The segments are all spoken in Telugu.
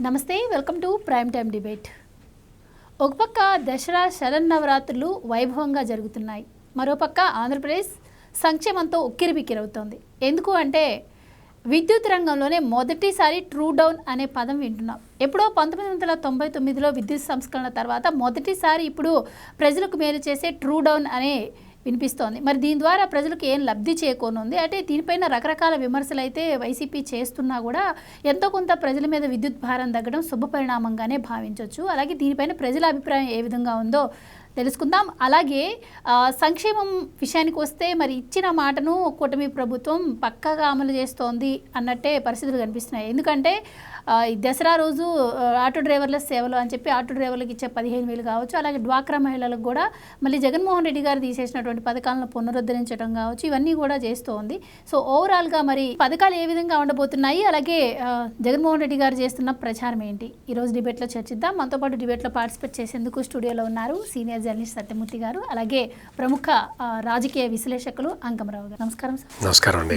నమస్తే, welcome to prime time debate. ఒక పక్క దసరా శరన్నవరాత్రులు వైభవంగా జరుగుతున్నాయి, మరోపక్క ఆంధ్రప్రదేశ్ సంక్షేమంతో ఉక్కిరిబిక్కిరవుతోంది. ఎందుకు అంటే విద్యుత్ రంగంలోనే మొదటిసారి ట్రూ డౌన్ అనే పదం వింటున్నాం. ఎప్పుడో 1999లో విద్యుత్ సంస్కరణ తర్వాత మొదటిసారి ఇప్పుడు ప్రజలకు మేలు చేసే ట్రూ డౌన్ అనే వినిపిస్తోంది. మరి దీని ద్వారా ప్రజలకు ఏం లబ్ధి చేకూరనుంది అంటే దీనిపైన రకరకాల విమర్శలు అయితే వైసీపీ చేస్తున్నా కూడా ఎంతో కొంత ప్రజల మీద విద్యుత్ భారం తగ్గడం శుభపరిణామంగానే భావించవచ్చు. అలాగే దీనిపైన ప్రజల అభిప్రాయం ఏ విధంగా ఉందో తెలుసుకుందాం. అలాగే సంక్షేమం విషయానికి వస్తే మరి ఇచ్చిన మాటను కూటమి ప్రభుత్వం పక్కాగా అమలు చేస్తోంది అన్నట్టే పరిస్థితులు కనిపిస్తున్నాయి. ఎందుకంటే ఈ దసరా రోజు ఆటో డ్రైవర్ల సేవలు అని చెప్పి ఆటో డ్రైవర్లకు ఇచ్చే 15,000 కావచ్చు, అలాగే డ్వాక్రా మహిళలకు కూడా మళ్ళీ జగన్మోహన్ రెడ్డి గారు తీసేసినటువంటి పథకాలను పునరుద్ధరించడం కావచ్చు, ఇవన్నీ కూడా చేస్తోంది. సో ఓవరాల్గా మరి పథకాలు ఏ విధంగా ఉండబోతున్నాయి, అలాగే జగన్మోహన్ రెడ్డి గారు చేస్తున్న ప్రచారం ఏంటి, ఈరోజు డిబేట్లో చర్చిద్దాం. మనతో పాటు డిబేట్లో పార్టిసిపేట్ చేసేందుకు స్టూడియోలో ఉన్నారు సీనియర్ జర్నలిస్ట్ సత్యమూర్తి గారు, అలాగే ప్రముఖ రాజకీయ విశ్లేషకులు అంకమరావు గారు. నమస్కారం సార్. నమస్కారం అండి.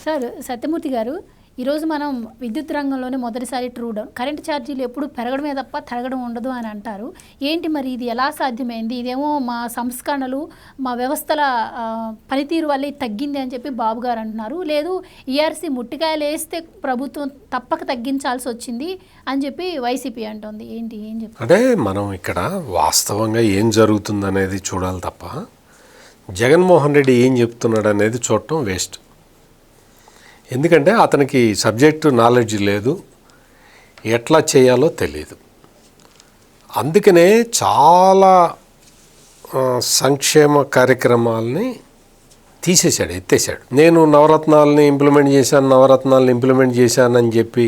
సార్ సత్యమూర్తి గారు, ఈరోజు మనం విద్యుత్ రంగంలోనే మొదటిసారి ట్రూ డౌన్, కరెంటు ఛార్జీలు ఎప్పుడు పెరగడమే తప్ప తరగడం ఉండదు అని అంటారు. ఏంటి మరి ఇది ఎలా సాధ్యమైంది? ఇదేమో మా సంస్కరణలు, మా వ్యవస్థల పనితీరు వల్ల తగ్గింది అని చెప్పి బాబు గారు అంటున్నారు. లేదు ఈఆర్సీ ముట్టికాయలు వేస్తే ప్రభుత్వం తప్పక తగ్గించాల్సి వచ్చింది అని చెప్పి వైసీపీ అంటుంది. ఏంటి ఏం చెప్తారు? అంటే మనం ఇక్కడ వాస్తవంగా ఏం జరుగుతుందనేది చూడాలి తప్ప జగన్మోహన్ రెడ్డి ఏం చెప్తున్నాడు అనేది చూడటం వేస్ట్. ఎందుకంటే అతనికి సబ్జెక్టు నాలెడ్జ్ లేదు, ఎట్లా చేయాలో తెలియదు. అందుకనే చాలా సంక్షేమ కార్యక్రమాలని తీసేశాడు, ఎత్తేసాడు. నేను నవరత్నాలని ఇంప్లిమెంట్ చేశానని చెప్పి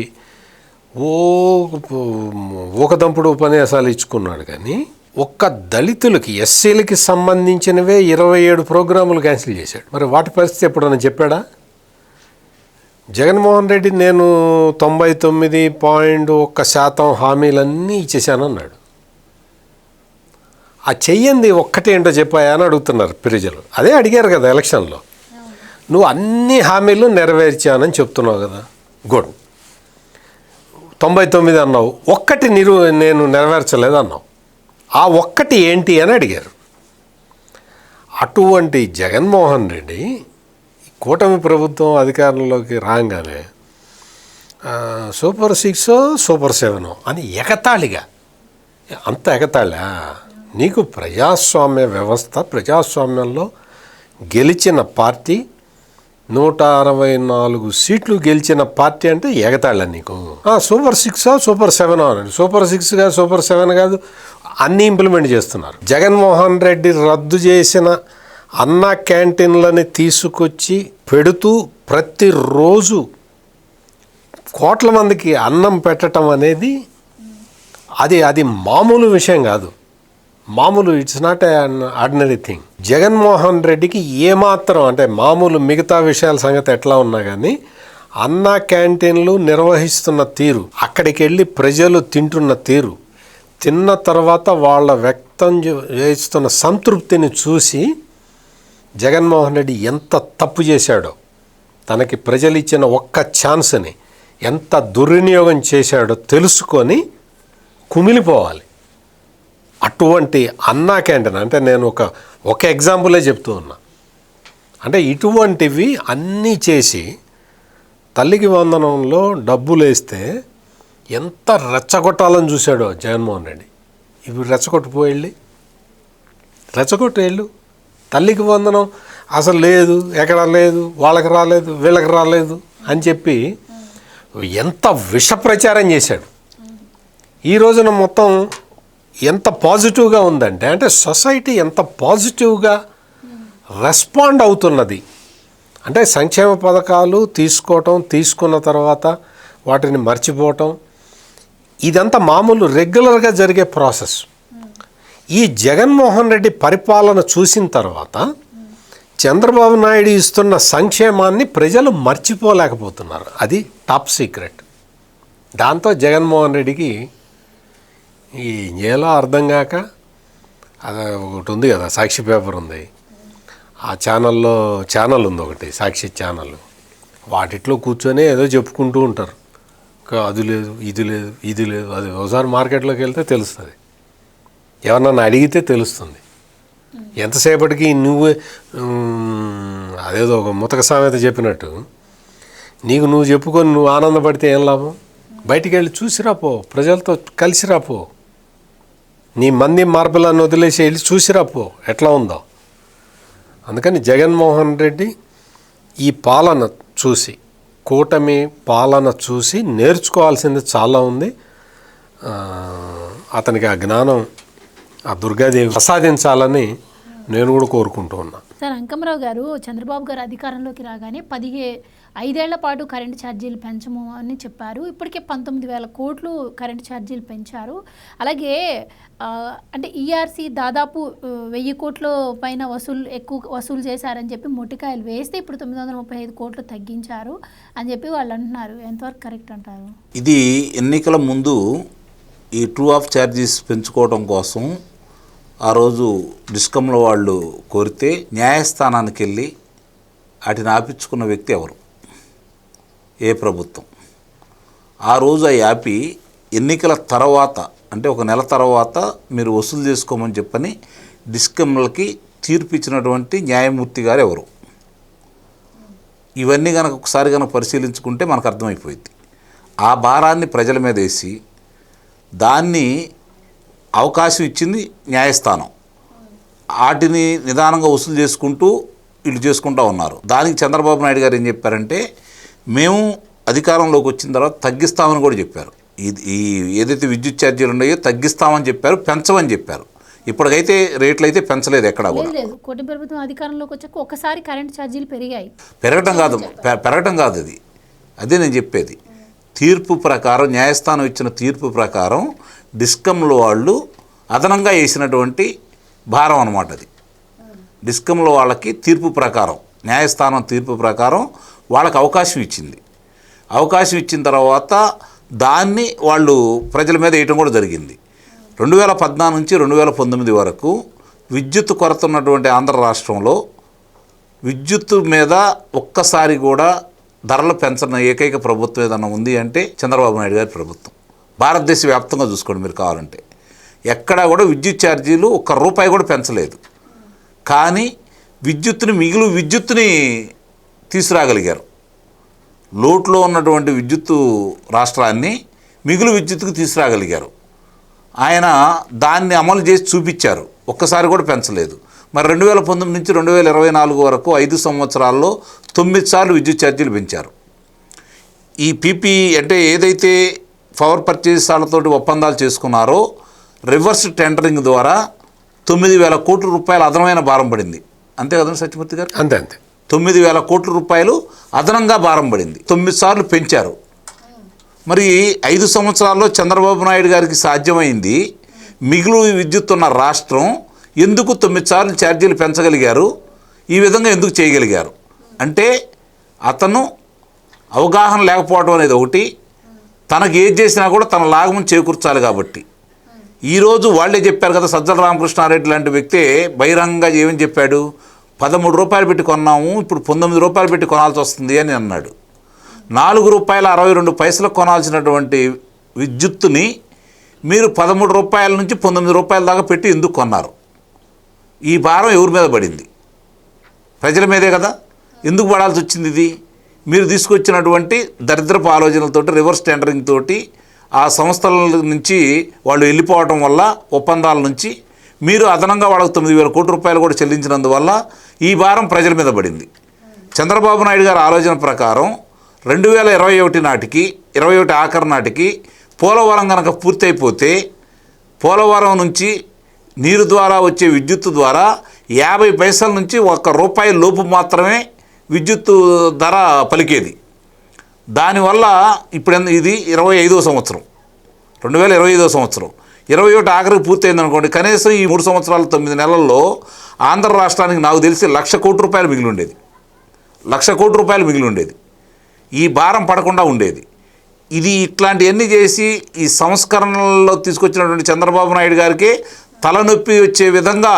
ఊకదంపుడు ఉపన్యాసాలు ఇచ్చుకున్నాడు. కానీ ఒక్క దళితులకి, ఎస్సీలకి సంబంధించినవే 27 ప్రోగ్రాములు క్యాన్సిల్ చేశాడు. మరి వాటి పరిస్థితి ఎప్పుడన్నా చెప్పాడా? జగన్మోహన్ రెడ్డి నేను 99.1% హామీలన్నీ ఇచ్చేసానన్నాడు. ఆ చెయ్యంది ఒక్కటేంటో చెప్పాయా అని అడుగుతున్నారు ప్రజలు. అదే అడిగారు కదా ఎలక్షన్లో. నువ్వు అన్ని హామీలు నెరవేర్చానని చెప్తున్నావు కదా, గుడ్. 99 అన్నావు, ఒక్కటి నేను నెరవేర్చలేదు అన్నావు. ఆ ఒక్కటి ఏంటి అని అడిగారు. అటువంటి జగన్మోహన్ రెడ్డి కూటమి ప్రభుత్వం అధికారంలోకి రాగానే సూపర్ 6 సూపర్ 7 అని ఎగతాళిగా, అంత ఎగతాళా? నీకు ప్రజాస్వామ్య వ్యవస్థ, ప్రజాస్వామ్యంలో గెలిచిన పార్టీ 164 సీట్లు గెలిచిన పార్టీ అంటే ఎగతాళా నీకు? సూపర్ 6 సూపర్ 7 అనండి. సూపర్ 6 కాదు, సూపర్ 7 కాదు, అన్నీ ఇంప్లిమెంట్ చేస్తున్నారు. జగన్మోహన్ రెడ్డి రద్దు చేసిన అన్న క్యాంటీన్లని తీసుకొచ్చి పెడుతూ ప్రతిరోజు కోట్ల మందికి అన్నం పెట్టడం అనేది అది మామూలు విషయం కాదు. మామూలు, it's not ordinary thing. Jaganmohan రెడ్డికి ఏమాత్రం అంటే మామూలు మిగతా విషయాల సంగతి ఎట్లా ఉన్నా కానీ అన్న క్యాంటీన్లు నిర్వహిస్తున్న తీరు, అక్కడికి వెళ్ళి ప్రజలు తింటున్న తీరు, తిన్న తర్వాత వాళ్ళ వ్యక్తం చేస్తున్న సంతృప్తిని చూసి జగన్మోహన్ రెడ్డి ఎంత తప్పు చేశాడో, తనకి ప్రజలు ఇచ్చిన ఒక్క ఛాన్స్ని ఎంత దుర్వినియోగం చేశాడో తెలుసుకొని కుమిలిపోవాలి. అటువంటి అన్నా క్యాంటీన్ అంటే నేను ఒక ఎగ్జాంపులే చెప్తూ ఉన్నా. అంటే ఇటువంటివి అన్నీ చేసి తల్లికి వందనంలో డబ్బులు వేస్తే ఎంత రెచ్చగొట్టాలని చూశాడో జగన్మోహన్ రెడ్డి. ఇవి రెచ్చగొట్టు వెళ్ళు. తల్లికి వందనం అసలు లేదు, ఎక్కడ లేదు, వాళ్ళకి రాలేదు, వీళ్ళకి రాలేదు అని చెప్పి ఎంత విష ప్రచారం చేశాడు. ఈ రోజున మొత్తం ఎంత పాజిటివ్గా ఉందంటే, అంటే సొసైటీ ఎంత పాజిటివ్గా రెస్పాండ్ అవుతున్నది అంటే సంక్షేమ పథకాలు తీసుకున్న తర్వాత వాటిని మర్చిపోవటం, ఇదంతా మామూలు రెగ్యులర్గా జరిగే ప్రాసెస్. ఈ జగన్మోహన్ రెడ్డి పరిపాలన చూసిన తర్వాత చంద్రబాబు నాయుడు ఇస్తున్న సంక్షేమాన్ని ప్రజలు మర్చిపోలేకపోతున్నారు. అది టాప్ సీక్రెట్. దాంతో జగన్మోహన్ రెడ్డికి ఈ ఏలో అర్థం కాక, అది ఒకటి ఉంది కదా, సాక్షి పేపర్ ఉంది, ఆ ఛానల్ ఉంది ఒకటి, సాక్షి ఛానల్. వాటిట్లో కూర్చొని ఏదో చెప్పుకుంటూ ఉంటారు. అది లేదు ఇది లేదు అది ఒకసారి మార్కెట్లోకి వెళ్తే తెలుస్తుంది, ఎవరన్నా అడిగితే తెలుస్తుంది. ఎంతసేపటికి నువ్వు అదేదో ఒక ముతక సామెత చెప్పినట్టు నువ్వు చెప్పుకొని నువ్వు ఆనందపడితే ఏం లాభం? బయటికి వెళ్ళి చూసిరాపో, ప్రజలతో కలిసిరాపో, నీ మంది మార్పులను వదిలేసి వెళ్ళి చూసిరాపో ఎట్లా ఉందో. అందుకని జగన్మోహన్ రెడ్డి ఈ పాలన చూసి, కూటమి పాలన చూసి నేర్చుకోవాల్సింది చాలా ఉంది. అతనికి ఆ జ్ఞానం ఆ దుర్గాదేవి ప్రసాదించాలని నేను కూడా కోరుకుంటూ ఉన్నా. సార్, అంకమరావు గారు చంద్రబాబు గారు అధికారంలోకి రాగానే 5 ఏళ్ల పాటు కరెంటు ఛార్జీలు పెంచము అని చెప్పారు. ఇప్పటికే 19,000 కోట్లు కరెంటు ఛార్జీలు పెంచారు. అలాగే అంటే ఈఆర్సీ దాదాపు 1000 కోట్ల పైన వసూలు చేశారని చెప్పి మొట్టికాయలు వేస్తే ఇప్పుడు 935 కోట్లు తగ్గించారు అని చెప్పి వాళ్ళు అంటున్నారు. ఎంతవరకు కరెక్ట్ అంటారు? ఇది ఎన్నికల ముందు ఈ ట్రూ ఆఫ్ ఛార్జెస్ పెంచుకోవడం కోసం ఆ రోజు డిస్కంలో వాళ్ళు కోరితే న్యాయస్థానానికి వెళ్ళి వాటిని ఆపించుకున్న వ్యక్తి ఎవరు? ఏ ప్రభుత్వం? ఆ రోజు ఆ యాపి ఎన్నికల తర్వాత అంటే ఒక నెల తర్వాత మీరు వసూలు చేసుకోమని చెప్పని డిస్కంలకి తీర్పు ఇచ్చినటువంటి న్యాయమూర్తి గారు ఎవరు? ఇవన్నీ కనుక ఒకసారి కనుక పరిశీలించుకుంటే మనకు అర్థమైపోయింది. ఆ భారాన్ని ప్రజల మీద వేసి దాన్ని అవకాశం ఇచ్చింది న్యాయస్థానం. వాటిని నిదానంగా వసూలు చేసుకుంటూ వీళ్ళు చేసుకుంటూ ఉన్నారు. దానికి చంద్రబాబు నాయుడు గారు ఏం చెప్పారంటే, మేము అధికారంలోకి వచ్చిన తర్వాత తగ్గిస్తామని కూడా చెప్పారు. ఈ ఏదైతే విద్యుత్ ఛార్జీలు ఉన్నాయో తగ్గిస్తామని చెప్పారు, పెంచమని చెప్పారు. ఇప్పటికైతే రేట్లు అయితే పెంచలేదు ఎక్కడా కూడా. కూటమి ప్రభుత్వం అధికారంలోకి వచ్చాక ఒకసారి కరెంటు ఛార్జీలు పెరిగాయి. పెరగటం కాదు అది. అదే నేను చెప్పేది. తీర్పు ప్రకారం, న్యాయస్థానం ఇచ్చిన తీర్పు ప్రకారం డిస్కంలో వాళ్ళు అదనంగా వేసినటువంటి భారం అన్నమాట అది. డిస్కంలో వాళ్ళకి తీర్పు ప్రకారం, న్యాయస్థానం తీర్పు ప్రకారం వాళ్ళకి అవకాశం ఇచ్చింది. అవకాశం ఇచ్చిన తర్వాత దాన్ని వాళ్ళు ప్రజల మీద వేయటం కూడా జరిగింది. 2014 నుంచి 2019 వరకు విద్యుత్ కొరత ఉన్నటువంటి ఆంధ్ర రాష్ట్రంలో విద్యుత్తు మీద ఒక్కసారి కూడా ధరలు పెంచడం ఏకైక ప్రభుత్వం ఏదన్నా ఉంది అంటే చంద్రబాబు నాయుడు గారి ప్రభుత్వం. భారతదేశ వ్యాప్తంగా చూసుకోండి మీరు కావాలంటే. ఎక్కడా కూడా విద్యుత్ ఛార్జీలు ₹1 కూడా పెంచలేదు. కానీ మిగులు విద్యుత్తుని తీసుకురాగలిగారు. లోట్లో ఉన్నటువంటి విద్యుత్తు రాష్ట్రాన్ని మిగులు విద్యుత్తుకు తీసుకురాగలిగారు. ఆయన దాన్ని అమలు చేసి చూపించారు. ఒక్కసారి కూడా పెంచలేదు. మరి 2019 నుంచి 2024 వరకు 5 సంవత్సరాల్లో 9 సార్లు విద్యుత్ ఛార్జీలు పెంచారు. ఈ పీపీ అంటే ఏదైతే పవర్ పర్చేసాలతోటి ఒప్పందాలు చేసుకున్నారో రివర్స్ టెండరింగ్ ద్వారా 9,000 కోట్ల రూపాయలు అదనమైన భారం పడింది. అంతే కదండి సత్యమూర్తి గారు? అంతే 9,000 కోట్ల రూపాయలు అదనంగా భారం పడింది. 9 సార్లు పెంచారు. మరి 5 సంవత్సరాల్లో చంద్రబాబు నాయుడు గారికి సాధ్యమైంది. మిగులు విద్యుత్ ఉన్న రాష్ట్రం ఎందుకు 9 సార్లు ఛార్జీలు పెంచగలిగారు? ఈ విధంగా ఎందుకు చేయగలిగారు అంటే అతను అవగాహన లేకపోవడం అనేది ఒకటి, తనకు ఏది చేసినా కూడా తన లాభం చేకూర్చాలి కాబట్టి. ఈరోజు వాళ్ళే చెప్పారు కదా, సజ్జల రామకృష్ణారెడ్డి లాంటి వ్యక్తే బహిరంగంగా ఏమని చెప్పాడు, ₹10 పెట్టి కొన్నాము, ఇప్పుడు ₹19 పెట్టి కొనాల్సి వస్తుంది అని అన్నాడు. ₹4.62 కొనాల్సినటువంటి విద్యుత్తుని మీరు ₹13 నుంచి ₹19 దాకా పెట్టి ఎందుకు కొన్నారు? ఈ భారం ఎవరి మీద పడింది? ప్రజల మీదే కదా. ఎందుకు పడాల్సి వచ్చింది? ఇది మీరు తీసుకొచ్చినటువంటి దరిద్రపు ఆలోచనలతోటి, రివర్స్ టెండరింగ్ తోటి, ఆ సంస్థల నుంచి వాళ్ళు వెళ్ళిపోవడం వల్ల, ఒప్పందాల నుంచి మీరు అదనంగా వాళ్ళకు ₹9,000 కోట్ల కూడా చెల్లించినందువల్ల ఈ భారం ప్రజల మీద పడింది. చంద్రబాబు నాయుడు గారి ఆలోచన ప్రకారం 2021 నాటికి, 21 ఆఖరి నాటికి పోలవరం కనుక పూర్తయిపోతే పోలవరం నుంచి నీరు ద్వారా వచ్చే విద్యుత్తు ద్వారా 50 పైసల నుంచి ₹1 లోపు మాత్రమే విద్యుత్తు ధర పలికేది. దానివల్ల ఇప్పుడు ఇది 25వ సంవత్సరం, 2025వ సంవత్సరం, 21 ఆఖరికి పూర్తయింది అనుకోండి. కనీసం ఈ 3 సంవత్సరాల 9 నెలల్లో ఆంధ్ర రాష్ట్రానికి నాకు తెలిసి ₹1,00,000 కోట్ల మిగిలి ఉండేది. ₹1,00,000 కోట్ల మిగిలి ఉండేది. ఈ భారం పడకుండా ఉండేది. ఇది ఇట్లాంటివన్నీ చేసి ఈ సంస్కరణల్లో తీసుకొచ్చినటువంటి చంద్రబాబు నాయుడు గారికి తలనొప్పి వచ్చే విధంగా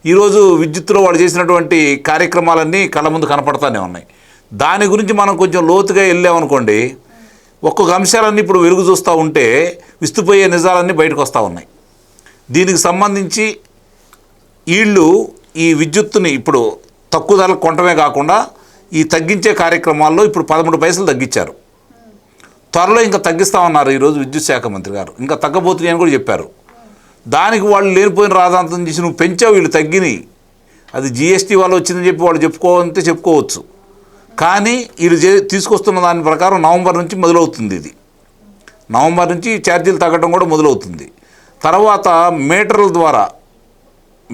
ఈరోజు విద్యుత్తులో వాళ్ళు చేసినటువంటి కార్యక్రమాలన్నీ కళ్ళ ముందు కనపడతానే ఉన్నాయి. దాని గురించి మనం కొంచెం లోతుగా వెళ్ళామనుకోండి, ఒక్కొక్క అంశాలన్నీ ఇప్పుడు వెలుగు చూస్తూ ఉంటే విస్తుపోయే నిజాలన్నీ బయటకు వస్తూ ఉన్నాయి. దీనికి సంబంధించి వీళ్ళు ఈ విద్యుత్తుని ఇప్పుడు తక్కువ ధరలు కొనటమే కాకుండా ఈ తగ్గించే కార్యక్రమాల్లో ఇప్పుడు 13 పైసలు తగ్గించారు. త్వరలో ఇంకా తగ్గిస్తామన్నారు ఈరోజు విద్యుత్ శాఖ మంత్రి గారు. ఇంకా తగ్గబోతున్నాయి అని కూడా చెప్పారు. దానికి వాళ్ళు లేనిపోయిన రాజాంతం చేసి నువ్వు పెంచావు, వీళ్ళు తగ్గినాయి, అది జిఎస్టీ వల్ల వచ్చిందని చెప్పి వాళ్ళు చెప్పుకోవాలంటే చెప్పుకోవచ్చు. కానీ వీళ్ళు తీసుకొస్తున్న దాని ప్రకారం నవంబర్ నుంచి మొదలవుతుంది. ఇది నవంబర్ నుంచి ఛార్జీలు తగ్గడం కూడా మొదలవుతుంది. తర్వాత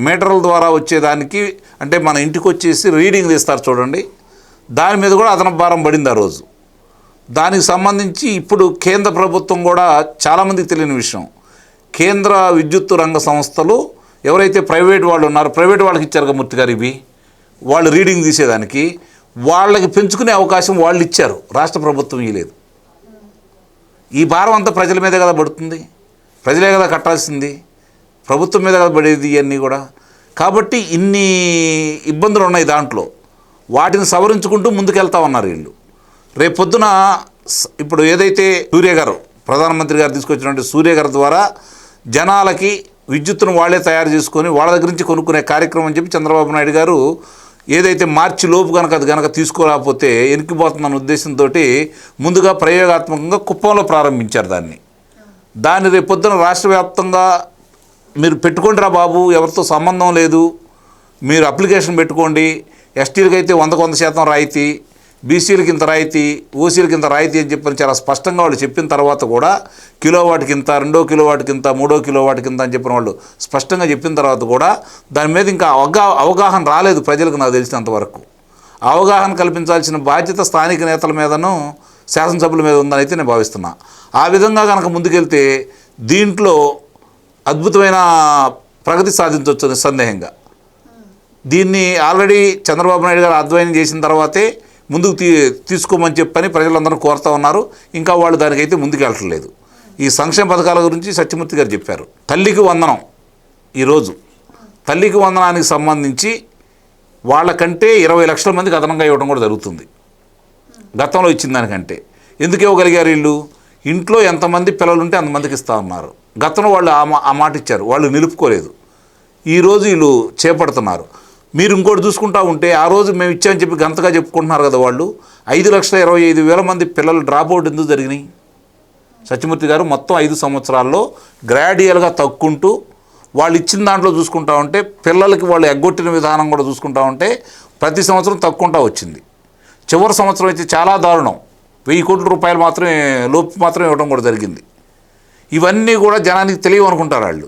మీటర్ల ద్వారా వచ్చేదానికి అంటే మన ఇంటికి వచ్చేసి రీడింగ్ తీస్తారు చూడండి, దాని మీద కూడా అదనపు భారం పడింది ఆ రోజు. దానికి సంబంధించి ఇప్పుడు కేంద్ర ప్రభుత్వం కూడా చాలామందికి తెలియని విషయం, కేంద్ర విద్యుత్ రంగ సంస్థలు ఎవరైతే ప్రైవేట్ వాళ్ళు ఉన్నారో ప్రైవేట్ వాళ్ళకి ఇచ్చారు మూర్తి గారు, ఇవి వాళ్ళు రీడింగ్ తీసేదానికి వాళ్ళకి పెంచుకునే అవకాశం వాళ్ళు ఇచ్చారు, రాష్ట్ర ప్రభుత్వం ఇవ్వలేదు. ఈ భారం అంతా ప్రజల మీదే కదా పడుతుంది, ప్రజలే కదా కట్టాల్సింది, ప్రభుత్వం మీద కదా పడేది ఇవన్నీ కూడా. కాబట్టి ఇన్ని ఇబ్బందులు ఉన్నాయి దాంట్లో, వాటిని సవరించుకుంటూ ముందుకెళ్తా ఉన్నారు వీళ్ళు. రేపొద్దున ఇప్పుడు ఏదైతే సూర్య గారు ప్రధానమంత్రి గారు తీసుకొచ్చినటువంటి సూర్య గారి ద్వారా జనాలకి విద్యుత్తును వాళ్ళే తయారు చేసుకొని వాళ్ళ దగ్గర నుంచి కొనుక్కునే కార్యక్రమం అని చెప్పి చంద్రబాబు నాయుడు గారు ఏదైతే మార్చి లోపు కనుక తీసుకోలేకపోతే ఎనికిపోతుందన్న ఉద్దేశంతో ముందుగా ప్రయోగాత్మకంగా కుప్పంలో ప్రారంభించారు దాన్ని రేపొద్దున రాష్ట్ర వ్యాప్తంగా మీరు పెట్టుకోండి రా బాబు, ఎవరితో సంబంధం లేదు, మీరు అప్లికేషన్ పెట్టుకోండి, ఎస్టీలకి అయితే 100% రాయితీ, బీసీలకి ఇంత రాయితీ, ఓసీలకి ఇంత రాయితీ అని చెప్పని చాలా స్పష్టంగా వాళ్ళు చెప్పిన తర్వాత కూడా కిలోవాట్కి ఇంత, 2 కిలోవాట్కి ఇంత, 3 కిలోవాట్కి ఇంత అని చెప్పిన వాళ్ళు స్పష్టంగా చెప్పిన తర్వాత కూడా దాని మీద ఇంకా అవగాహన రాలేదు ప్రజలకు. నాకు తెలిసినంతవరకు అవగాహన కల్పించాల్సిన బాధ్యత స్థానిక నేతల మీదను శాసనసభ్యుల మీద ఉందని అయితే నేను భావిస్తున్నా. ఆ విధంగా కనుక ముందుకెళ్తే దీంట్లో అద్భుతమైన ప్రగతి సాధించవచ్చు నిస్సందేహంగా. దీన్ని ఆల్రెడీ చంద్రబాబు నాయుడు గారు అధ్యయనం చేసిన తర్వాతే ముందుకు తీసుకోమని చెప్పని ప్రజలందరూ కోరుతూ ఉన్నారు. ఇంకా వాళ్ళు దానికైతే ముందుకు వెళ్ళట్లేదు. ఈ సంక్షేమ పథకాల గురించి సత్యమూర్తి గారు చెప్పారు. తల్లికి వందనం, ఈరోజు తల్లికి వందనానికి సంబంధించి వాళ్ళకంటే 20 లక్షల మందికి అదనంగా ఇవ్వడం కూడా జరుగుతుంది గతంలో ఇచ్చిన దానికంటే. ఎందుకు ఇవ్వగలిగారు వీళ్ళు? ఇంట్లో ఎంతమంది పిల్లలు ఉంటే అంతమందికి ఇస్తూ ఉన్నారు. గతంలో వాళ్ళు ఆ మాట ఇచ్చారు, వాళ్ళు నిలుపుకోలేదు. ఈరోజు వీళ్ళు చేపడుతున్నారు. మీరు ఇంకోటి చూసుకుంటా ఉంటే ఆ రోజు మేము ఇచ్చామని చెప్పి గంతగా చెప్పుకుంటున్నారు కదా వాళ్ళు. 5,25,000 మంది పిల్లలు డ్రాప్ అవుట్ ఎందుకు జరిగినాయి సత్యమూర్తి గారు? మొత్తం 5 సంవత్సరాల్లో గ్రాడ్యువల్గా తగ్గుకుంటూ వాళ్ళు ఇచ్చిన దాంట్లో చూసుకుంటా ఉంటే పిల్లలకి వాళ్ళు ఎగ్గొట్టిన విధానం కూడా చూసుకుంటా ఉంటే ప్రతి సంవత్సరం తగ్గుకుంటా వచ్చింది. చివరి సంవత్సరం అయితే చాలా దారుణం, 1000 కోట్ల రూపాయలు మాత్రమే ఇవ్వడం కూడా జరిగింది. ఇవన్నీ కూడా జనానికి తెలియవనుకుంటారు వాళ్ళు.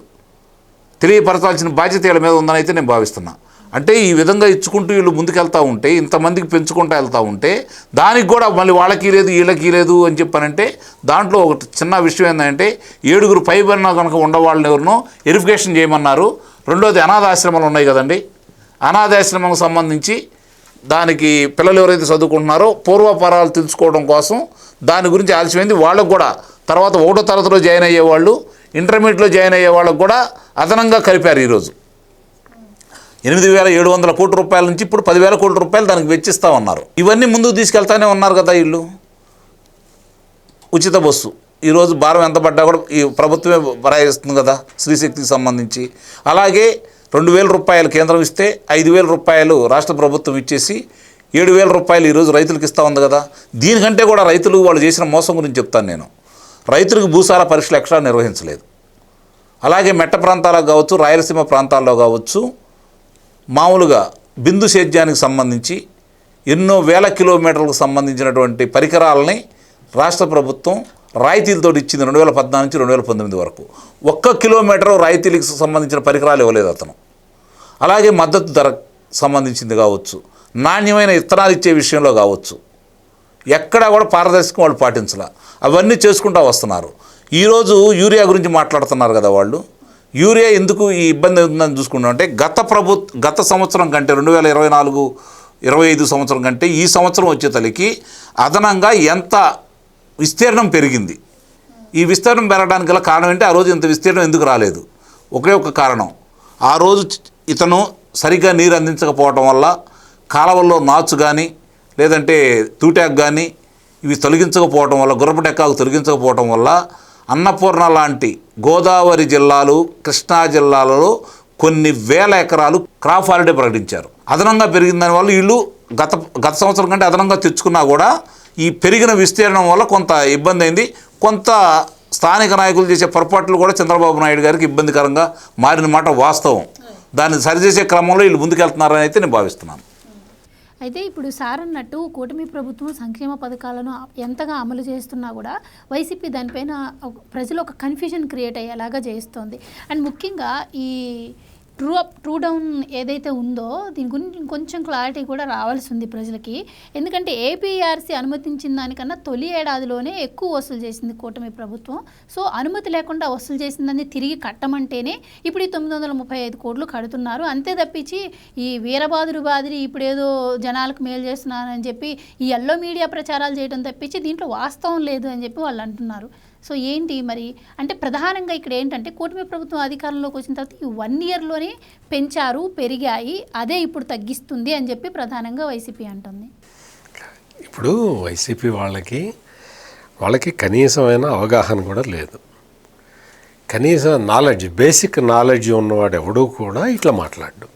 తెలియపరచాల్సిన బాధ్యత వీళ్ళ మీద ఉందని అయితే నేను భావిస్తున్నా. అంటే ఈ విధంగా ఇచ్చుకుంటూ వీళ్ళు ముందుకెళ్తూ ఉంటే, ఇంతమందికి పెంచుకుంటూ వెళ్తూ ఉంటే దానికి కూడా మళ్ళీ వాళ్ళకి లేదు వీళ్ళకి లేదు అని చెప్పానంటే దాంట్లో ఒక చిన్న విషయం ఏంటంటే 7 పైబడిన కనుక ఉండవాళ్ళని ఎవరినో వెరిఫికేషన్ చేయమన్నారు. రెండోది అనాథాశ్రమాలు ఉన్నాయి కదండి, అనాథాశ్రమాలకు సంబంధించి దానికి పిల్లలు ఎవరైతే చదువుకుంటున్నారో పూర్వపరాలు తెలుసుకోవడం కోసం దాని గురించి ఆలస్యమైంది. వాళ్ళకు కూడా తర్వాత 1వ తరగతిలో జాయిన్ అయ్యేవాళ్ళు, ఇంటర్మీడియట్లో జాయిన్ అయ్యే వాళ్ళకు కూడా అదనంగా కలిపారు. ఈరోజు 8,700 కోట్ల రూపాయల నుంచి ఇప్పుడు 10,000 కోట్ల రూపాయలు దానికి వెచ్చిస్తూ ఉన్నారు. ఇవన్నీ ముందుకు తీసుకెళ్తానే ఉన్నారు కదా వీళ్ళు. ఉచిత బస్సు ఈరోజు భారం ఎంత పడ్డా కూడా ఈ ప్రభుత్వమే భరాయిస్తుంది కదా స్త్రీశక్తికి సంబంధించి. అలాగే 2,000 రూపాయలు కేంద్రం ఇస్తే 5,000 రూపాయలు రాష్ట్ర ప్రభుత్వం ఇచ్చేసి 7,000 రూపాయలు ఈరోజు రైతులకు ఇస్తూ ఉంది కదా. దీనికంటే కూడా రైతులు వాళ్ళు చేసిన మోసం గురించి చెప్తాను నేను. రైతులకు భూసార పరీక్షలు ఎక్స్ట్రా నిర్వహించలేదు. అలాగే మెట్ట ప్రాంతాలకు కావచ్చు, రాయలసీమ ప్రాంతాల్లో కావచ్చు, మామూలుగా బిందు సేద్యానికి సంబంధించి ఎన్నో వేల కిలోమీటర్లకు సంబంధించినటువంటి పరికరాలని రాష్ట్ర ప్రభుత్వం రాయితీలతో ఇచ్చింది 2014 నుంచి 2019 వరకు. 1 కిలోమీటర్ రాయితీలకు సంబంధించిన పరికరాలు ఇవ్వలేదు అతను. అలాగే మద్దతు ధర సంబంధించింది కావచ్చు, నాణ్యమైన విత్తనాలు ఇచ్చే విషయంలో కావచ్చు, ఎక్కడా కూడా పారదర్శకం వాళ్ళు పాటించాల. అవన్నీ చేసుకుంటూ వస్తున్నారు. ఈరోజు యూరియా గురించి మాట్లాడుతున్నారు కదా వాళ్ళు. యూరియా ఎందుకు ఈ ఇబ్బంది ఉందని చూసుకుంటాం అంటే గత సంవత్సరం కంటే 2024-25 సంవత్సరం కంటే ఈ సంవత్సరం వచ్చే తల్లికి అదనంగా ఎంత విస్తీర్ణం పెరిగింది. ఈ విస్తీర్ణం పెరగడానికి గల కారణం ఏంటి? ఆ రోజు ఇంత విస్తీర్ణం ఎందుకు రాలేదు? ఒకే ఒక కారణం, ఆ రోజు ఇతను సరిగ్గా నీరు అందించకపోవడం వల్ల కాలువల్లో నాచు కానీ లేదంటే తూటాకు కానీ ఇవి తొలగించకపోవడం వల్ల, గుర్రపు డెక్కాకు తొలగించకపోవడం వల్ల అన్నపూర్ణ లాంటి గోదావరి జిల్లాలు, కృష్ణా జిల్లాలలో కొన్ని వేల ఎకరాలు క్రాప్ హాలిడే ప్రకటించారు. అదనంగా పెరిగిన దానివల్ల వీళ్ళు గత సంవత్సరం కంటే అదనంగా తెచ్చుకున్నా కూడా ఈ పెరిగిన విస్తీర్ణం వల్ల కొంత ఇబ్బంది అయింది. కొంత స్థానిక నాయకులు చేసే పొరపాట్లు కూడా చంద్రబాబు నాయుడు గారికి ఇబ్బందికరంగా మారిన మాట వాస్తవం. దాన్ని సరిచేసే క్రమంలో వీళ్ళు ముందుకెళ్తున్నారని అయితే నేను భావిస్తున్నాను. అయితే ఇప్పుడు సార్ అన్నట్టు కూటమి ప్రభుత్వం సంక్షేమ పథకాలను ఎంతగా అమలు చేస్తున్నా కూడా వైసీపీ దానిపైన ప్రజలు ఒక కన్ఫ్యూజన్ క్రియేట్ అయ్యేలాగా చేస్తుంది. అండ్ ముఖ్యంగా ఈ ట్రూ డౌన్ ఏదైతే ఉందో దీని గురించి ఇంకొంచెం క్లారిటీ కూడా రావాల్సి ఉంది ప్రజలకి. ఎందుకంటే ఏపీఆర్సీ అనుమతించిన దానికన్నా తొలి ఏడాదిలోనే ఎక్కువ వసూలు చేసింది కూటమి ప్రభుత్వం. సో అనుమతి లేకుండా వసూలు చేసిందని తిరిగి కట్టమంటేనే ఇప్పుడు ఈ 935 కోట్లు కడుతున్నారు. అంతే తప్పించి ఈ వీరబాదురు బాదిరి ఇప్పుడు ఏదో జనాలకు మేలు చేస్తున్నారని చెప్పి ఈ ఎల్లో మీడియా ప్రచారాలు చేయడం తప్పించి దీంట్లో వాస్తవం లేదు అని చెప్పి వాళ్ళు అంటున్నారు. సో ఏంటి మరి అంటే ప్రధానంగా ఇక్కడ ఏంటంటే కూటమి ప్రభుత్వం అధికారంలోకి వచ్చిన తర్వాత ఈ 1 ఇయర్లోనే పెంచారు, పెరిగాయి, అదే ఇప్పుడు తగ్గిస్తుంది అని చెప్పి ప్రధానంగా వైసీపీ అంటుంది. ఇప్పుడు వైసీపీ వాళ్ళకి కనీసమైన అవగాహన కూడా లేదు. కనీసం నాలెడ్జ్, బేసిక్ నాలెడ్జ్ ఉన్నవాడు ఎవడూ కూడా ఇట్లా మాట్లాడు.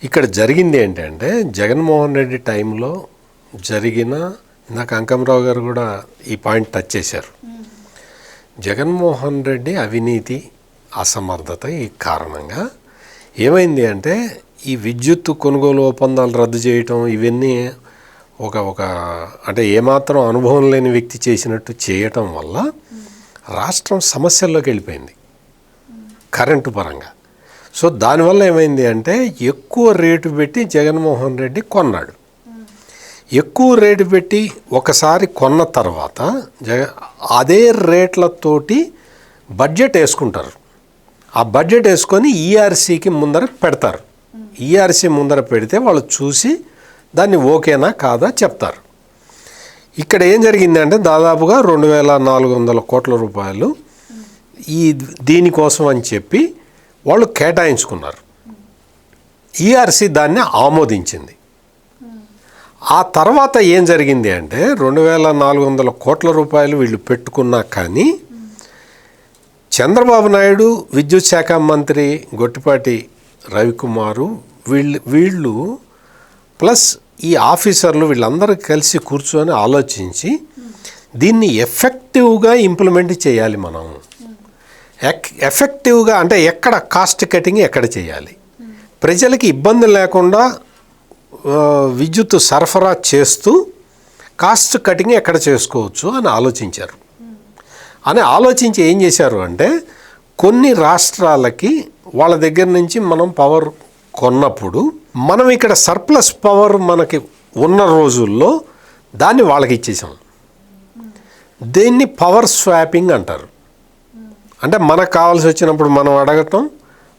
ఇక్కడ జరిగింది ఏంటంటే జగన్మోహన్ రెడ్డి టైంలో జరిగిన, ఇందాక అంకమరావు గారు కూడా ఈ పాయింట్ టచ్ చేశారు. జగన్మోహన్ రెడ్డి అవినీతి, అసమర్థత ఈ కారణంగా ఏమైంది అంటే ఈ విద్యుత్ కొనుగోలు ఒప్పందాలు రద్దు చేయటం ఇవన్నీ ఒక అంటే ఏమాత్రం అనుభవం లేని వ్యక్తి చేసినట్టు చేయటం వల్ల రాష్ట్రం సమస్యల్లోకి వెళ్ళిపోయింది కరెంటు పరంగా. సో దానివల్ల ఏమైంది అంటే ఎక్కువ రేటు పెట్టి జగన్మోహన్ రెడ్డి కొన్నాడు. ఎక్కువ రేటు పెట్టి ఒకసారి కొన్న తర్వాత అదే రేట్లతోటి బడ్జెట్ వేసుకుంటారు. ఆ బడ్జెట్ వేసుకొని ఈఆర్సీకి ముందర పెడతారు. ఈఆర్సీ ముందర పెడితే వాళ్ళు చూసి దాన్ని ఓకేనా కాదా చెప్తారు. ఇక్కడ ఏం జరిగిందంటే దాదాపుగా 2400 కోట్ల రూపాయలు దీనికోసం అని చెప్పి వాళ్ళు కేటాయించుకున్నారు. ఈఆర్సీ దాన్ని ఆమోదించింది. ఆ తర్వాత ఏం జరిగింది అంటే 2400 కోట్ల రూపాయలు వీళ్ళు పెట్టుకున్నా కానీ చంద్రబాబు నాయుడు, విద్యుత్ శాఖ మంత్రి గొట్టిపాటి రవికుమారు వీళ్ళు ప్లస్ ఈ ఆఫీసర్లు వీళ్ళందరూ కలిసి కూర్చొని ఆలోచించి దీన్ని ఎఫెక్టివ్గా ఇంప్లిమెంట్ చేయాలి. మనం ఎఫెక్టివ్గా అంటే ఎక్కడ కాస్ట్ కటింగ్ ఎక్కడ చేయాలి, ప్రజలకి ఇబ్బంది లేకుండా విద్యుత్ సరఫరా చేస్తూ కాస్ట్ కటింగ్ ఎక్కడ చేసుకోవచ్చు అని ఆలోచించారు. అని ఆలోచించి ఏం చేశారు అంటే కొన్ని రాష్ట్రాలకి వాళ్ళ దగ్గర నుంచి మనం పవర్ కొన్నప్పుడు మనం ఇక్కడ సర్ప్లస్ పవర్ మనకి ఉన్న రోజుల్లో దాన్ని వాళ్ళకి ఇచ్చేసాం. దీన్ని పవర్ స్వాపింగ్ అంటారు. అంటే మనకు కావాల్సి వచ్చినప్పుడు మనం అడగటం,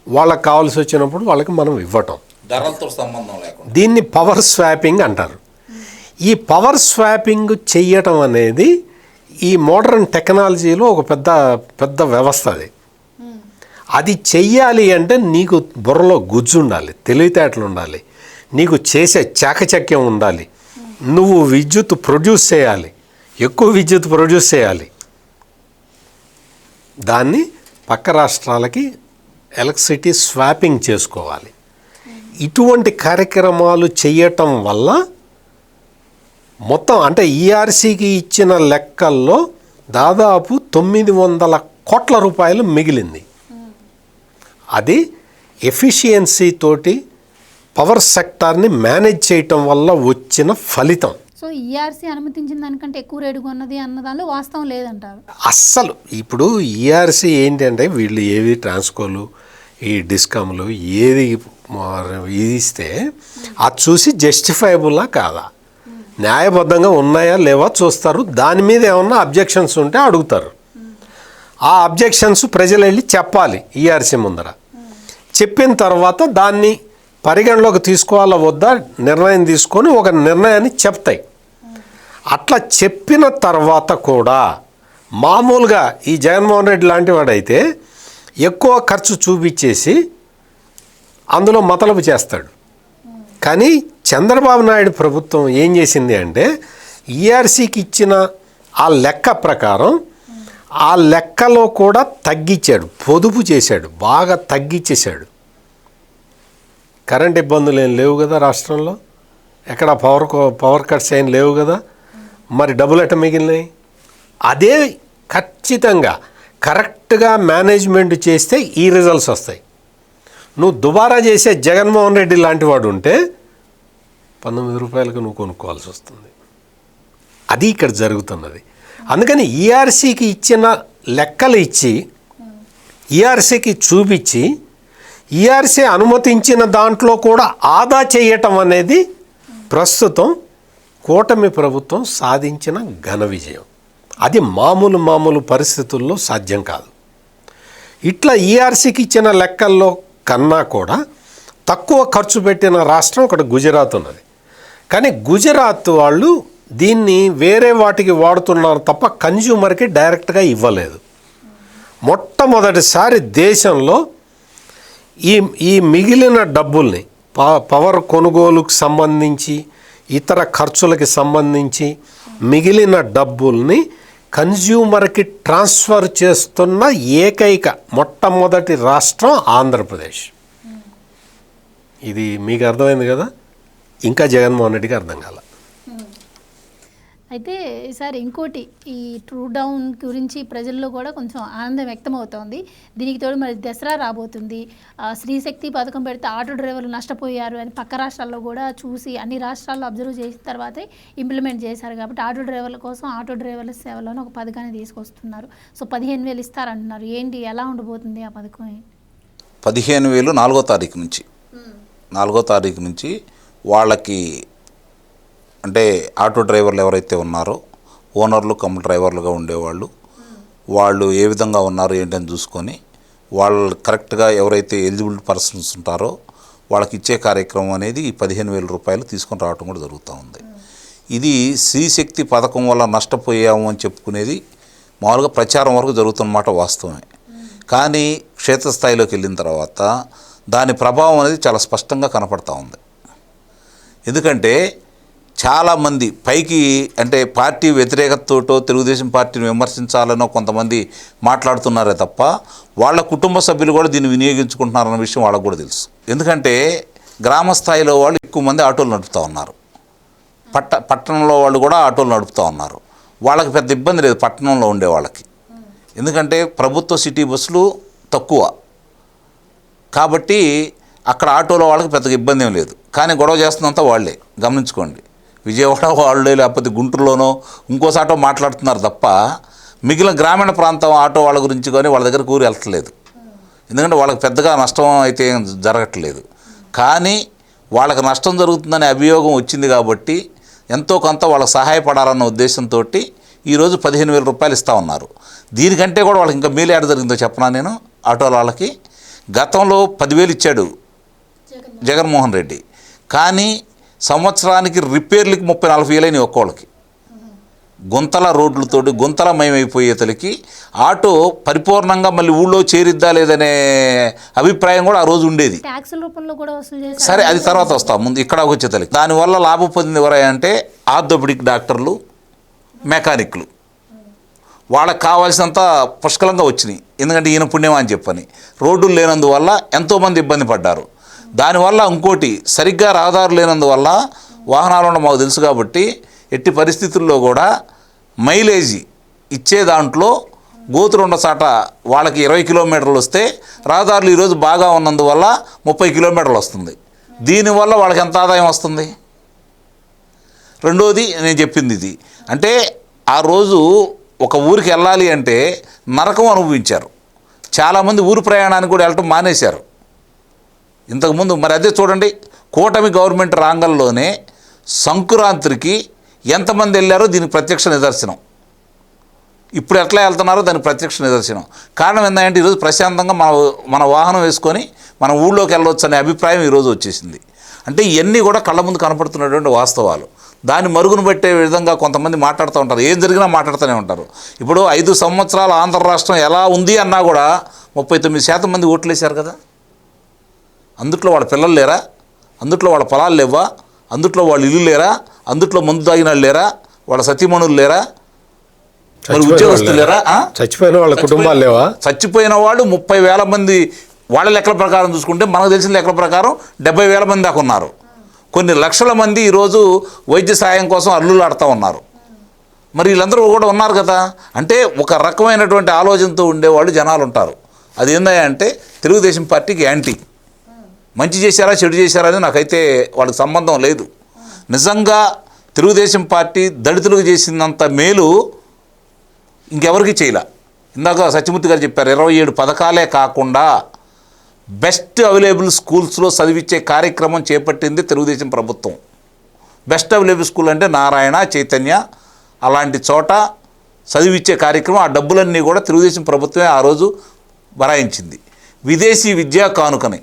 వాళ్ళకి కావాల్సి వచ్చినప్పుడు వాళ్ళకి మనం ఇవ్వటం. ధరలతో సంబంధం లేకుండా దీన్ని పవర్ స్వాపింగ్ అంటారు. ఈ పవర్ స్వాపింగ్ చెయ్యటం అనేది ఈ మోడర్న్ టెక్నాలజీలో ఒక పెద్ద వ్యవస్థ. అది చెయ్యాలి అంటే నీకు బుర్రలో గుజ్జు ఉండాలి, తెలివితేటలు ఉండాలి, నీకు చేసే చాకచక్యం ఉండాలి, నువ్వు విద్యుత్ ప్రొడ్యూస్ చేయాలి, ఎక్కువ విద్యుత్ ప్రొడ్యూస్ చేయాలి, దాన్ని పక్క రాష్ట్రాలకి ఎలక్ట్రిసిటీ స్వాపింగ్ చేసుకోవాలి. ఇటువంటి కార్యక్రమాలు చేయటం వల్ల మొత్తం అంటే ఈఆర్సీకి ఇచ్చిన లెక్కల్లో దాదాపు 900 కోట్ల రూపాయలు మిగిలింది. అది ఎఫిషియన్సీ తోటి పవర్ సెక్టార్ని మేనేజ్ చేయటం వల్ల వచ్చిన ఫలితం. సో ఈఆర్సీ అనుమతించిన దానికంటే ఎక్కువ రేటు కొన్నది అన్న దానిలో వాస్తవం లేదంటారు. అస్సలు ఇప్పుడు ఈఆర్సీ ఏంటంటే వీళ్ళు ఏవి ట్రాన్స్కోలు, ఈ డిస్కమ్లు ఏది ఇస్తే అది చూసి జస్టిఫైబుల్లా కాదా, న్యాయబద్ధంగా ఉన్నాయా లేవా చూస్తారు. దాని మీద ఏమన్నా అబ్జెక్షన్స్ ఉంటే అడుగుతారు. ఆ అబ్జెక్షన్స్ ప్రజలు వెళ్ళి చెప్పాలి ఈఆర్సీ ముందర. చెప్పిన తర్వాత దాన్ని పరిగణలోకి తీసుకోవాలా వద్దా నిర్ణయం తీసుకొని ఒక నిర్ణయాన్ని చెప్తాయి. అట్లా చెప్పిన తర్వాత కూడా మామూలుగా ఈ జగన్మోహన్ రెడ్డి లాంటి వాడైతే ఎక్కువ ఖర్చు చూపించేసి అందులో మతలబు చేస్తాడు. కానీ చంద్రబాబు నాయుడు ప్రభుత్వం ఏం చేసింది అంటే ఈఆర్సీకి ఇచ్చిన ఆ లెక్క ప్రకారం ఆ లెక్కలో కూడా తగ్గించాడు, పొదుపు చేశాడు, బాగా తగ్గించేశాడు. కరెంట్ ఇబ్బందులు ఏం లేవు కదా రాష్ట్రంలో, ఎక్కడ పవర్ కట్స్ ఏం లేవు కదా, మరి డబ్బులు ఎట్ట మిగిలినాయి? అదే ఖచ్చితంగా కరెక్ట్గా మేనేజ్మెంట్ చేస్తే ఈ రిజల్ట్స్ వస్తాయి. నువ్వు దుబారా చేసే జగన్మోహన్ రెడ్డి లాంటి వాడు ఉంటే 19 రూపాయలకు నువ్వు కొనుక్కోవాల్సి వస్తుంది. అది ఇక్కడ జరుగుతున్నది. అందుకని ఈఆర్సీకి ఇచ్చిన లెక్కలు ఇచ్చి ఈఆర్సీకి చూపించి ఈఆర్సీ అనుమతించిన దాంట్లో కూడా ఆదా చేయటం అనేది ప్రస్తుతం కూటమి ప్రభుత్వం సాధించిన ఘన విజయం. అది మామూలు పరిస్థితుల్లో సాధ్యం కాదు. ఇట్లా ఈఆర్సీకి ఇచ్చిన లెక్కల్లో కన్నా కూడా తక్కువ ఖర్చు పెట్టిన రాష్ట్రం ఒకటి గుజరాత్ ఉన్నది. కానీ గుజరాత్ వాళ్ళు దీన్ని వేరే వాటికి వాడుతున్నారు తప్ప కన్జ్యూమర్కి డైరెక్ట్గా ఇవ్వలేదు. మొట్టమొదటిసారి దేశంలో ఈ మిగిలిన డబ్బుల్ని పవర్ కొనుగోలుకు సంబంధించి ఇతర ఖర్చులకి సంబంధించి మిగిలిన డబ్బుల్ని కన్జ్యూమర్కి ట్రాన్స్ఫర్ చేస్తున్న ఏకైక మొట్టమొదటి రాష్ట్రం ఆంధ్రప్రదేశ్. ఇది మీకు అర్థమైంది కదా, ఇంకా జగన్మోహన్ రెడ్డికి అర్థం కాల. అయితే ఈసారి ఇంకోటి, ఈ ట్రూ డౌన్ గురించి ప్రజల్లో కూడా కొంచెం ఆనందం వ్యక్తం అవుతోంది. దీనికి తోడు మరి దసరా రాబోతుంది. స్త్రీశక్తి పథకం పెడితే ఆటో డ్రైవర్లు నష్టపోయారు అని పక్క రాష్ట్రాల్లో కూడా చూసి అన్ని రాష్ట్రాల్లో అబ్జర్వ్ చేసిన తర్వాతే ఇంప్లిమెంట్ చేశారు. కాబట్టి ఆటో డ్రైవర్ల కోసం ఆటో డ్రైవర్ల సేవలోనే ఒక పథకాన్ని తీసుకొస్తున్నారు. సో 15,000 ఇస్తారంటున్నారు. ఏంటి, ఎలా ఉండబోతుంది ఆ పథకం? 15,000 4వ తారీఖు నుంచి వాళ్ళకి, అంటే ఆటో డ్రైవర్లు ఎవరైతే ఉన్నారో ఓనర్లు కమ్ డ్రైవర్లుగా ఉండేవాళ్ళు, వాళ్ళు ఏ విధంగా ఉన్నారు ఏంటని చూసుకొని వాళ్ళు కరెక్ట్గా ఎవరైతే ఎలిజిబుల్ పర్సన్స్ ఉంటారో వాళ్ళకి ఇచ్చే కార్యక్రమం అనేది ఈ 15,000 రూపాయలు తీసుకొని రావడం కూడా జరుగుతూ ఉంది. ఇది స్త్రీశక్తి పథకం వల్ల నష్టపోయాము అని చెప్పుకునేది మామూలుగా ప్రచారం వరకు జరుగుతున్నమాట వాస్తవమే. కానీ క్షేత్రస్థాయిలోకి వెళ్ళిన తర్వాత దాని ప్రభావం అనేది చాలా స్పష్టంగా కనపడతా ఉంది. ఎందుకంటే చాలామంది పైకి, అంటే పార్టీ వ్యతిరేకతతోటో తెలుగుదేశం పార్టీని విమర్శించాలనో కొంతమంది మాట్లాడుతున్నారే తప్ప వాళ్ళ కుటుంబ సభ్యులు కూడా దీన్ని వినియోగించుకుంటున్నారన్న విషయం వాళ్ళకు కూడా తెలుసు. ఎందుకంటే గ్రామ స్థాయిలో వాళ్ళు ఎక్కువ మంది ఆటోలు నడుపుతూ ఉన్నారు, పట్టణంలో వాళ్ళు కూడా ఆటోలు నడుపుతూ ఉన్నారు. వాళ్ళకి పెద్ద ఇబ్బంది లేదు పట్టణంలో ఉండే వాళ్ళకి, ఎందుకంటే ప్రభుత్వ సిటీ బస్సులు తక్కువ కాబట్టి అక్కడ ఆటోలో వాళ్ళకి పెద్దగా ఇబ్బంది ఏం లేదు. కానీ గొడవ చేస్తున్నంత వాళ్ళే, గమనించుకోండి. విజయవాడ వాళ్ళే లేకపోతే గుంటూరులోనో ఇంకోసి ఆటో మాట్లాడుతున్నారు తప్ప మిగిలిన గ్రామీణ ప్రాంతం ఆటో వాళ్ళ గురించి కానీ వాళ్ళ దగ్గర కూరి వెళ్తలేదు. ఎందుకంటే వాళ్ళకి పెద్దగా నష్టం అయితే ఏం జరగట్లేదు. కానీ వాళ్ళకి నష్టం జరుగుతుందనే అభియోగం వచ్చింది కాబట్టి ఎంతో కొంత వాళ్ళకి సహాయపడాలన్న ఉద్దేశంతో ఈరోజు 15,000 రూపాయలు ఇస్తూ ఉన్నారు. దీనికంటే కూడా వాళ్ళకి ఇంకా మేలు ఏడ జరిగిందో చెప్పనా నేను. ఆటోల వాళ్ళకి గతంలో 10,000 ఇచ్చాడు జగన్మోహన్ రెడ్డి, కానీ సంవత్సరానికి రిపేర్లకి 30,000-40,000 అయినాయి ఒక్కోళ్ళకి. గుంతల రోడ్లతోటి గుంతలమయమైపోయేతలకి ఆటో పరిపూర్ణంగా మళ్ళీ ఊళ్ళో చేరిద్దా లేదనే అభిప్రాయం కూడా ఆ రోజు ఉండేది. ట్యాక్సుల రూపంలో కూడా వసూలు చేశారు. సరే, అది తర్వాత వస్తాం, ముందు ఇక్కడ వచ్చేతలకి. దానివల్ల లాభం పొందింది ఎవరంటే ఆర్థోపెడిక్ డాక్టర్లు, మెకానిక్లు. వాళ్ళకి కావాల్సినంత పుష్కలంగా వచ్చినాయి. ఎందుకంటే ఈయన పుణ్యం అని చెప్పని రోడ్డులు లేనందువల్ల ఎంతోమంది ఇబ్బంది పడ్డారు. దానివల్ల ఇంకోటి, సరిగ్గా రహదారులు లేనందువల్ల వాహనాలు ఉండడం మాకు తెలుసు కాబట్టి ఎట్టి పరిస్థితుల్లో కూడా మైలేజీ ఇచ్చే దాంట్లో గోతులు ఉన్న చాట వాళ్ళకి 20 కిలోమీటర్లు వస్తే రహదారులు ఈరోజు బాగా ఉన్నందువల్ల 30 కిలోమీటర్లు వస్తుంది. దీనివల్ల వాళ్ళకి ఎంత ఆదాయం వస్తుంది? రెండోది నేను చెప్పింది ఇది, అంటే ఆ రోజు ఒక ఊరికి వెళ్ళాలి అంటే నరకం అనుభవించారు. చాలామంది ఊరు ప్రయాణానికి కూడా వెళ్ళటం మానేశారు ఇంతకుముందు. మరి అదే చూడండి, కూటమి గవర్నమెంట్ రాంగంలోనే సంక్రాంతికి ఎంతమంది వెళ్ళారో దీనికి ప్రత్యక్ష నిదర్శనం. ఇప్పుడు ఎట్లా వెళ్తున్నారో దానికి ప్రత్యక్ష నిదర్శనం. కారణం ఏంటంటే ఈరోజు ప్రశాంతంగా మన వాహనం వేసుకొని మన ఊళ్ళోకి వెళ్ళవచ్చు అనే అభిప్రాయం ఈరోజు వచ్చేసింది. అంటే ఇవన్నీ కూడా కళ్ళ ముందు కనపడుతున్నటువంటి వాస్తవాలు. దాన్ని మరుగున పెట్టే విధంగా కొంతమంది మాట్లాడుతూ ఉంటారు, ఏం జరిగినా మాట్లాడుతూనే ఉంటారు. ఇప్పుడు 5 సంవత్సరాల ఆంధ్ర రాష్ట్రం ఎలా ఉంది అన్నా కూడా 39% మంది ఓట్లు వేశారు కదా. అందుట్లో వాళ్ళ పిల్లలు లేరా? అందుట్లో వాళ్ళ పొలాలు లేవా? అందుట్లో వాళ్ళు ఇల్లు లేరా? అందుట్లో మందు తాగిన వాళ్ళు లేరా? వాళ్ళ సతీమణులు లేరా, మరి చచ్చిపోయిన ఉద్యోగస్తులు వాళ్ళ- లేరా? చచ్చిపోయిన వాళ్ళ కుటుంబాలు లేవా? చచ్చిపోయిన వాళ్ళు 30,000 మంది వాళ్ళ లెక్కల ప్రకారం చూసుకుంటే, మనకు తెలిసిన లెక్కల ప్రకారం 70,000 మంది దాకా ఉన్నారు. కొన్ని లక్షల మంది ఈరోజు వైద్య సాయం కోసం అల్లులు ఆడుతూ ఉన్నారు. మరి వీళ్ళందరూ కూడా ఉన్నారు కదా. అంటే ఒక రకమైనటువంటి ఆలోచనతో ఉండేవాళ్ళు జనాలు ఉంటారు. అది ఏందంటే తెలుగుదేశం పార్టీకి యాంటీ. మంచి చేశారా చెడు చేశారా అని నాకైతే వాళ్ళకి సంబంధం లేదు. నిజంగా తెలుగుదేశం పార్టీ దళితులకు చేసినంత మేలు ఇంకెవరికి చేయలే. ఇందాక సత్యమూర్తి గారు చెప్పారు, 27 పథకాలే కాకుండా బెస్ట్ అవైలబుల్ స్కూల్స్లో చదివించే కార్యక్రమం చేపట్టింది తెలుగుదేశం ప్రభుత్వం. బెస్ట్ అవైలబుల్ స్కూల్ అంటే నారాయణ, చైతన్య అలాంటి చోట చదివించే కార్యక్రమం, ఆ డబ్బులన్నీ కూడా తెలుగుదేశం ప్రభుత్వమే ఆ రోజు బరాయించింది. విదేశీ విద్యా కానుకని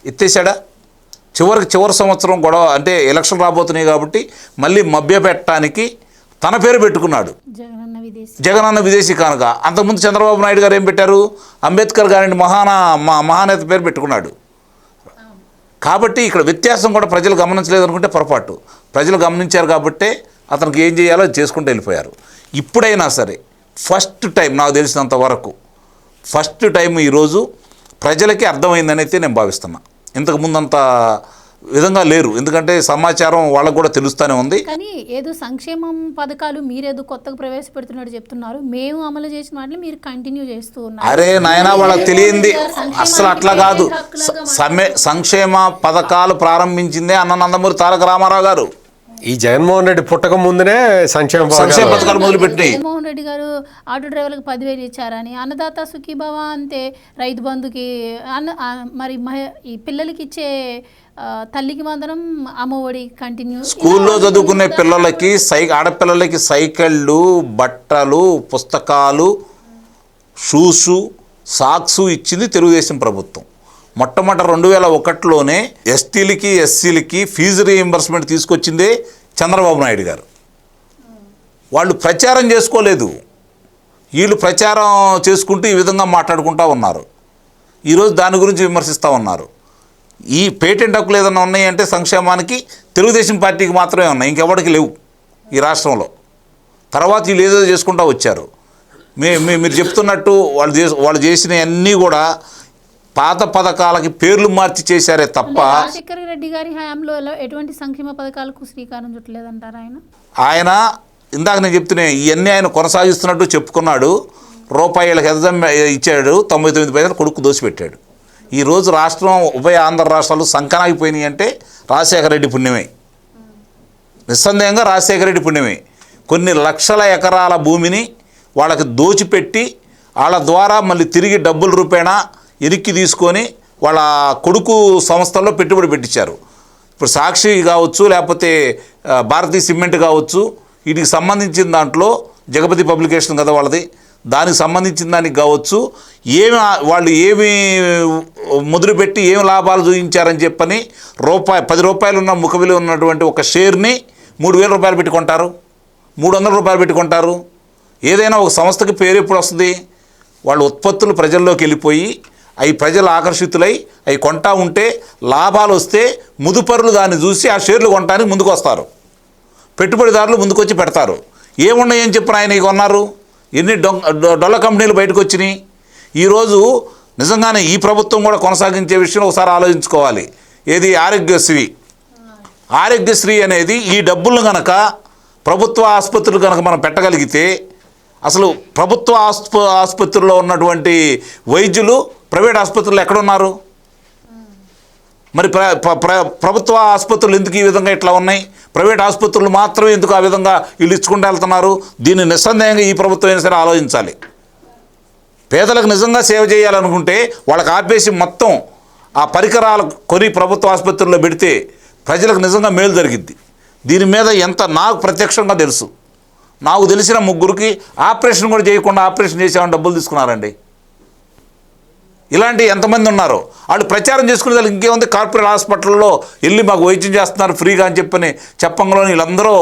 ఎత్తేసాడా? చివరి సంవత్సరం గొడవ అంటే ఎలక్షన్ రాబోతున్నాయి కాబట్టి మళ్ళీ మభ్యపెట్టడానికి తన పేరు పెట్టుకున్నాడు, జగనన్న విదేశీ కానుక. అంతకుముందు చంద్రబాబు నాయుడు గారు ఏం పెట్టారు, అంబేద్కర్ గారిని మహానేత పేరు పెట్టుకున్నాడు. కాబట్టి ఇక్కడ వ్యత్యాసం కూడా ప్రజలు గమనించలేదు అనుకుంటే పొరపాటు. ప్రజలు గమనించారు కాబట్టే అతనికి ఏం చేయాలో చేసుకుంటూ వెళ్ళిపోయారు. ఇప్పుడైనా సరే ఫస్ట్ టైం, నాకు తెలిసినంత వరకు ఫస్ట్ టైం ఈరోజు ప్రజలకి అర్థమైందని అయితే నేను భావిస్తున్నా. ఇంతకుముందంత విధంగా లేరు, ఎందుకంటే సమాచారం వాళ్ళకు కూడా తెలుస్తూనే ఉంది. కానీ ఏదో సంక్షేమం పథకాలు మీరేదో కొత్తగా ప్రవేశపెడుతున్నట్టు చెప్తున్నారు, మేము అమలు చేసిన వాటిని మీరు కంటిన్యూ చేస్తూ ఉన్నారు. అరే నాయనా, వాళ్ళకి తెలియంది అస్సలు అట్లా కాదు. సంక్షేమ పథకాలు ప్రారంభించిందే అన్న నందమూరి తారక రామారావు గారు. ఈ జగన్మోహన్ రెడ్డి పుట్టక ముందునే సంక్షేమ పథకాలు మొదలుపెట్టినాయి. జగన్మోహన్ రెడ్డి గారు ఆటో డ్రైవర్లకు 10,000 ఇచ్చారని, అన్నదాత సుఖీభవ అంతే, రైతు బంధుకి మరి ఈ పిల్లలకి ఇచ్చే తల్లికి వందనం, అమ్మఒడి కంటిన్యూ. స్కూల్లో చదువుకునే పిల్లలకి ఆడపిల్లలకి సైకిళ్ళు, బట్టలు, పుస్తకాలు, షూసు, సాక్సు ఇచ్చింది తెలుగుదేశం ప్రభుత్వం. మొట్టమొదటి 2001లోనే ఎస్టీలకి ఎస్సీలకి ఫీజు రీయింబర్స్మెంట్ తీసుకొచ్చిందే చంద్రబాబు నాయుడు గారు. వాళ్ళు ప్రచారం చేసుకోలేదు, వీళ్ళు ప్రచారం చేసుకుంటూ ఈ విధంగా మాట్లాడుకుంటూ ఉన్నారు. ఈరోజు దాని గురించి విమర్శిస్తూ ఉన్నారు. ఈ పేటెంట్ హక్కులు ఏదైనా ఉన్నాయంటే సంక్షేమానికి తెలుగుదేశం పార్టీకి మాత్రమే ఉన్నాయి, ఇంకెవరికి లేవు ఈ రాష్ట్రంలో. తర్వాత వీళ్ళు ఏదో చేసుకుంటూ వచ్చారు. మీరు చెప్తున్నట్టు వాళ్ళు చేసినవన్నీ కూడా పాత పథకాలకి పేర్లు మార్చి చేశారే తప్ప. రాజశేఖర రెడ్డి గారి హయాంలో ఎటువంటి సంక్షేమ పథకాలకు శ్రీకారం చుట్టలేదంటారు ఆయన. ఇందాక నేను చెప్తున్నా, ఇవన్నీ ఆయన కొనసాగిస్తున్నట్టు చెప్పుకున్నాడు. రూపాయలకు ఎదజం ఇచ్చాడు, 99 పైసలు కొడుకు దోసిపెట్టాడు. ఈరోజు రాష్ట్రం, ఉభయ ఆంధ్ర రాష్ట్రాలు సంకనాగిపోయినాయి అంటే రాజశేఖర రెడ్డి పుణ్యమే. నిస్సందేహంగా రాజశేఖర రెడ్డి పుణ్యమే. కొన్ని లక్షల ఎకరాల భూమిని వాళ్ళకి దోచిపెట్టి వాళ్ళ ద్వారా మళ్ళీ తిరిగి డబ్బుల రూపేణా ఎరిక్కి తీసుకొని వాళ్ళ కొడుకు సంస్థల్లో పెట్టుబడి పెట్టించారు. ఇప్పుడు సాక్షి కావచ్చు, లేకపోతే భారతీయ సిమెంట్ కావచ్చు, వీటికి సంబంధించిన దాంట్లో జగపతి పబ్లికేషన్ కదా వాళ్ళది, దానికి సంబంధించిన దానికి కావచ్చు, వాళ్ళు ఏమి ముద్రపెట్టి ఏమి లాభాలు చూపించారని చెప్పని 10 రూపాయలు ఉన్న ముఖ విలువ ఉన్నటువంటి ఒక షేర్ని 3,000 రూపాయలు పెట్టుకుంటారు, 300 రూపాయలు పెట్టుకుంటారు. ఏదైనా ఒక సంస్థకి పేరు ఎప్పుడు వస్తుంది? వాళ్ళ ఉత్పత్తులు ప్రజల్లోకి వెళ్ళిపోయి అవి ప్రజలు ఆకర్షితులై అవి కొంటా ఉంటే లాభాలు వస్తే ముదుపరులు దాన్ని చూసి ఆ షేర్లు కొనడానికి ముందుకు వస్తారు, పెట్టుబడిదారులు ముందుకొచ్చి పెడతారు. ఏమున్నాయని చెప్పిన ఆయన కొన్నారు. ఎన్ని డొల్ల కంపెనీలు బయటకు వచ్చినాయి. ఈరోజు నిజంగానే ఈ ప్రభుత్వం కూడా కొనసాగించే విషయం ఒకసారి ఆలోచించుకోవాలి. ఏది ఆరోగ్యశ్రీ అనేది ఈ డబ్బులను కనుక ప్రభుత్వ ఆసుపత్రులు కనుక మనం పెట్టగలిగితే, అసలు ప్రభుత్వ ఆసుపత్రుల్లో ఉన్నటువంటి వైద్యులు ప్రైవేట్ ఆసుపత్రులు ఎక్కడున్నారు? మరి ప్రభుత్వ ఆసుపత్రులు ఎందుకు ఈ విధంగా ఇట్లా ఉన్నాయి, ప్రైవేట్ ఆసుపత్రులు మాత్రమే ఎందుకు ఆ విధంగా వీళ్ళు ఇచ్చుకుంటూ వెళ్తున్నారు? దీన్ని నిస్సందేహంగా ఈ ప్రభుత్వం అయినా సరే ఆలోచించాలి. పేదలకు నిజంగా సేవ చేయాలనుకుంటే వాళ్ళకి ఆపేసి మొత్తం ఆ పరికరాలు కొని ప్రభుత్వ ఆసుపత్రుల్లో పెడితే ప్రజలకు నిజంగా మేలు జరిగిద్ది. దీని మీద నాకు ప్రత్యక్షంగా తెలుసు. నాకు తెలిసిన 3 ఆపరేషన్ కూడా చేయకుండా ఆపరేషన్ చేసామని డబ్బులు తీసుకున్నారండి. ఇలాంటి ఎంతమంది ఉన్నారో వాళ్ళు ప్రచారం చేసుకునే దానికి ఇంకేముంది, కార్పొరేట్ హాస్పిటల్లో వెళ్ళి మాకు వైద్యం చేస్తున్నారు ఫ్రీగా అని చెప్పంగానే వీళ్ళందరూ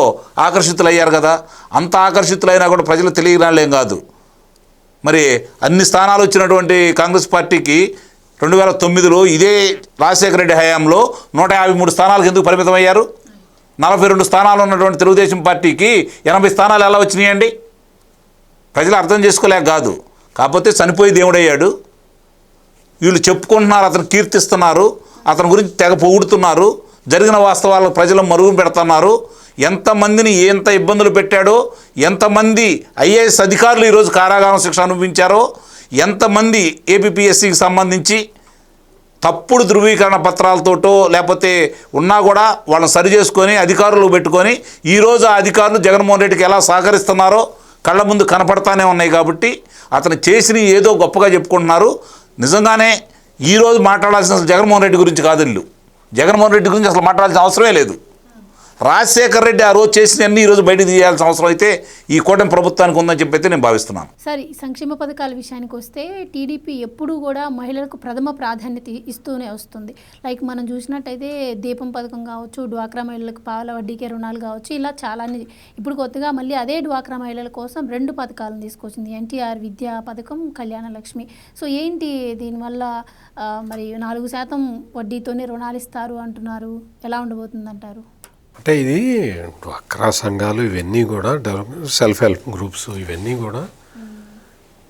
ఆకర్షితులు అయ్యారు కదా. అంత ఆకర్షితులైనా కూడా ప్రజలు తెలియరాలేం కాదు. మరి అన్ని స్థానాలు వచ్చినటువంటి కాంగ్రెస్ పార్టీకి 2009లో ఇదే రాజశేఖర రెడ్డి హయాంలో 153 స్థానాలకు ఎందుకు పరిమితం అయ్యారు? 42 స్థానాలు ఉన్నటువంటి తెలుగుదేశం పార్టీకి 80 స్థానాలు ఎలా వచ్చినాయండి? ప్రజలు అర్థం చేసుకోలేక కాదు, కాకపోతే చనిపోయి దేవుడయ్యాడు. వీళ్ళు చెప్పుకుంటున్నారు, అతను కీర్తిస్తున్నారు, అతని గురించి తెగ పొగుడుతున్నారు, జరిగిన వాస్తవాలు ప్రజలు మరుగున పెడుతున్నారు. ఎంతమందిని ఎంత ఇబ్బందులు పెట్టాడో, ఎంతమంది ఐఏఎస్ అధికారులు ఈరోజు కారాగారం శిక్ష అనుభవించారో, ఎంతమంది ఏపీపీఎస్సీకి సంబంధించి తప్పుడు ధృవీకరణ పత్రాలతోటో లేకపోతే ఉన్నా కూడా వాళ్ళని సరి చేసుకొని అధికారులు పెట్టుకొని ఈరోజు ఆ అధికారులు జగన్మోహన్ రెడ్డికి ఎలా సహకరిస్తున్నారో కళ్ళ ముందు కనపడతానే ఉన్నాయి. కాబట్టి అతను చేసిన ఏదో గొప్పగా చెప్పుకుంటున్నారు. నిజంగానే ఈరోజు మాట్లాడాల్సిన అసలు జగన్మోహన్ రెడ్డి గురించి కాదు, వీళ్ళు జగన్మోహన్ రెడ్డి గురించి అసలు మాట్లాడాల్సిన అవసరమే లేదు. రాజశేఖర్ రెడ్డి ఆ రోజు చేసినవన్నీ ఈరోజు బయట తీయాల్సిన అవసరం అయితే ఈ కూటమి ప్రభుత్వానికి ఉందని చెప్పి అయితే నేను భావిస్తున్నాను. సరే, సంక్షేమ పథకాల విషయానికి వస్తే టీడీపీ ఎప్పుడూ కూడా మహిళలకు ప్రథమ ప్రాధాన్యత ఇస్తూనే వస్తుంది. లైక్ మనం చూసినట్టయితే దీపం పథకం కావచ్చు, డ్వాక్రా మహిళలకు పాల వడ్డీకే రుణాలు కావచ్చు, ఇలా చాలానే. ఇప్పుడు కొత్తగా మళ్ళీ అదే డ్వాక్రా మహిళల కోసం 2 పథకాలను తీసుకొచ్చింది, ఎన్టీఆర్ విద్యా పథకం, కళ్యాణ లక్ష్మి. సో ఏంటి దీనివల్ల మరి 4% వడ్డీతోనే రుణాలు ఇస్తారు అంటున్నారు, ఎలా ఉండబోతుంది అంటారు? అంటే ఇది డ్వాక్రా సంఘాలు ఇవన్నీ కూడా సెల్ఫ్ హెల్ప్ గ్రూప్స్ ఇవన్నీ కూడా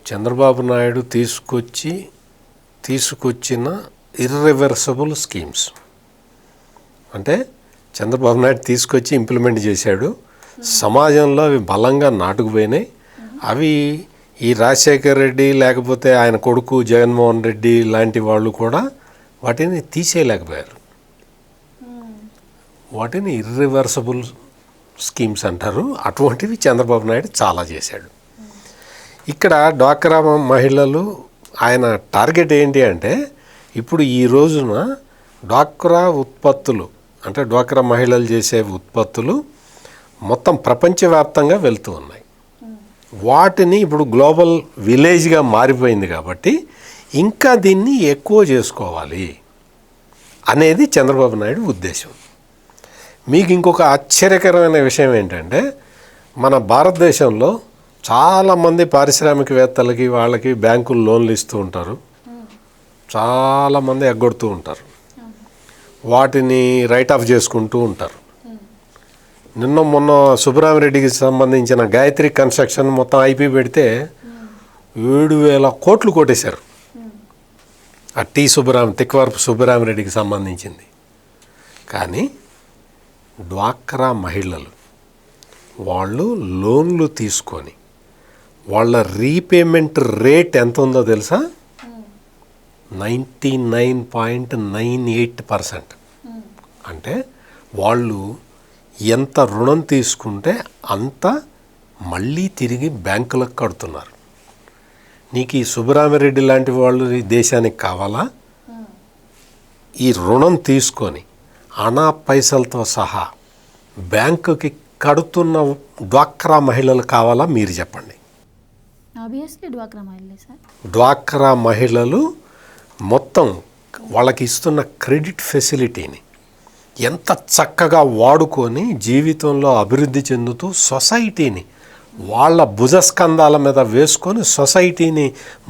చంద్రబాబు నాయుడు తీసుకొచ్చిన ఇర్రివర్సబుల్ స్కీమ్స్. అంటే చంద్రబాబు నాయుడు తీసుకొచ్చి ఇంప్లిమెంట్ చేశాడు, సమాజంలో అవి బలంగా నాటుకుపోయినాయి. అవి ఈ రాజశేఖర్ రెడ్డి లేకపోతే ఆయన కొడుకు జగన్మోహన్ రెడ్డి లాంటి వాళ్ళు కూడా వాటిని తీసేయలేకపోయారు. వాటిని ఇర్రివర్సబుల్ స్కీమ్స్ అంటారు. అటువంటివి చంద్రబాబు నాయుడు చాలా చేశాడు. ఇక్కడ డ్వాక్రా మహిళలు ఆయన టార్గెట్ ఏంటి అంటే, ఇప్పుడు ఈ రోజున డ్వాక్రా ఉత్పత్తులు అంటే డ్వాక్రా మహిళలు చేసే ఉత్పత్తులు మొత్తం ప్రపంచవ్యాప్తంగా వెళ్తూ ఉన్నాయి. వాటిని ఇప్పుడు గ్లోబల్ విలేజ్గా మారిపోయింది కాబట్టి ఇంకా దీన్ని ఎక్కువ చేసుకోవాలి అనేది చంద్రబాబు నాయుడు ఉద్దేశం. మీకు ఇంకొక ఆశ్చర్యకరమైన విషయం ఏంటంటే, మన భారతదేశంలో చాలామంది పారిశ్రామికవేత్తలకి వాళ్ళకి బ్యాంకులు లోన్లు ఇస్తూ ఉంటారు, చాలామంది ఎగ్గొడుతూ ఉంటారు, వాటిని రైట్ ఆఫ్ చేసుకుంటూ ఉంటారు. మొన్న సుబ్బరామిరెడ్డికి సంబంధించిన గాయత్రి కన్స్ట్రక్షన్ మొత్తం ఐపీ పెడితే 7,000 కోట్లు కొట్టేశారు. ఆ తిక్వరపు సుబ్బరామిరెడ్డికి సంబంధించింది. కానీ డ్వాక్రా మహిళలు వాళ్ళు లోన్లు తీసుకొని వాళ్ళ రీపేమెంట్ రేట్ ఎంత ఉందో తెలుసా? 99.98%. అంటే వాళ్ళు ఎంత రుణం తీసుకుంటే అంత మళ్ళీ తిరిగి బ్యాంకులకు కడుతున్నారు. నీకు ఈ సుబ్బరామిరెడ్డి లాంటి వాళ్ళు ఈ దేశానికి కావాలా? ఈ రుణం తీసుకొని అనా పైసలతో సహా బ్యాంకుకి కడుతున్న డ్వాక్రా మహిళలు కావాలా? మీరు చెప్పండి. ఆబ్వియస్లీ డ్వాక్రా మహిళలే సార్. డ్వాక్రా మహిళలు మొత్తం వాళ్ళకి ఇస్తున్న క్రెడిట్ ఫెసిలిటీని ఎంత చక్కగా వాడుకొని జీవితంలో అభివృద్ధి చెందుతూ సొసైటీని వాళ్ళ భుజస్కంధాల మీద వేసుకొని సొసైటీని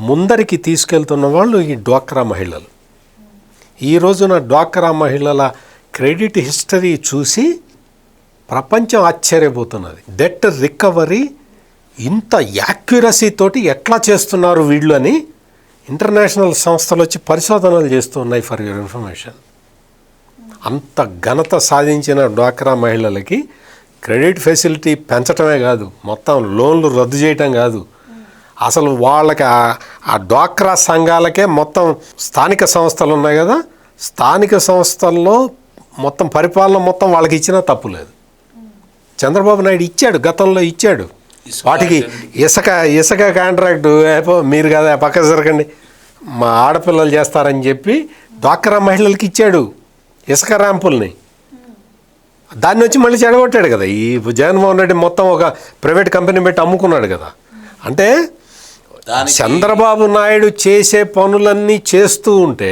ముందరికి తీసుకెళ్తున్న వాళ్ళు ఈ డ్వాక్రా మహిళలు. ఈ రోజున డ్వాక్రా మహిళల క్రెడిట్ హిస్టరీ చూసి ప్రపంచం ఆశ్చర్యపోతున్నది. డెట్ రికవరీ ఇంత యాక్యురసీ తోటి ఎట్లా చేస్తున్నారు వీళ్ళు అని ఇంటర్నేషనల్ సంస్థలు వచ్చి పరిశోధనలు చేస్తున్నాయి. ఫర్ యువర్ ఇన్ఫర్మేషన్, అంత ఘనత సాధించిన డ్వాక్రా మహిళలకి క్రెడిట్ ఫెసిలిటీ పెంచటమే కాదు, మొత్తం లోన్లు రద్దు చేయటం కాదు, అసలు వాళ్ళకి ఆ డ్వాక్రా సంఘాలకే మొత్తం స్థానిక సంస్థలు ఉన్నాయి కదా, స్థానిక సంస్థల్లో మొత్తం పరిపాలన మొత్తం వాళ్ళకి ఇచ్చినా తప్పు లేదు. చంద్రబాబు నాయుడు ఇచ్చాడు, గతంలో ఇచ్చాడు. వాటికి ఇసుక కాంట్రాక్టు మీరు కదా పక్క జరగండి మా ఆడపిల్లలు చేస్తారని చెప్పి డ్వాక్రా మహిళలకి ఇచ్చాడు ఇసుక ర్యాంపుల్ని. దాన్ని వచ్చి మళ్ళీ చెడగొట్టాడు కదా ఈ జగన్మోహన్ రెడ్డి. మొత్తం ఒక ప్రైవేట్ కంపెనీ పెట్టి అమ్ముకున్నాడు కదా. అంటే చంద్రబాబు నాయుడు చేసే పనులన్నీ చేస్తూ ఉంటే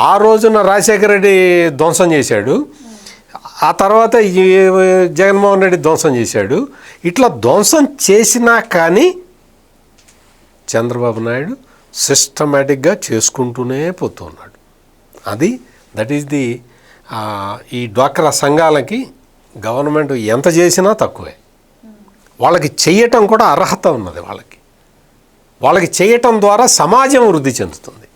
ఆ రోజున రాజశేఖర రెడ్డి ధ్వంసం చేశాడు, ఆ తర్వాత జగన్మోహన్ రెడ్డి ధ్వంసం చేశాడు. ఇట్లా ధ్వంసం చేసినా కానీ చంద్రబాబు నాయుడు సిస్టమేటిక్గా చేసుకుంటూనే పోతున్నాడు. దట్ ఈస్ ది ఈ డ్వాక్రా సంఘాలకి గవర్నమెంట్ ఎంత చేసినా తక్కువే. వాళ్ళకి చేయటం కూడా అర్హత ఉన్నది. వాళ్ళకి చేయటం ద్వారా సమాజం వృద్ధి చెందుతుంది.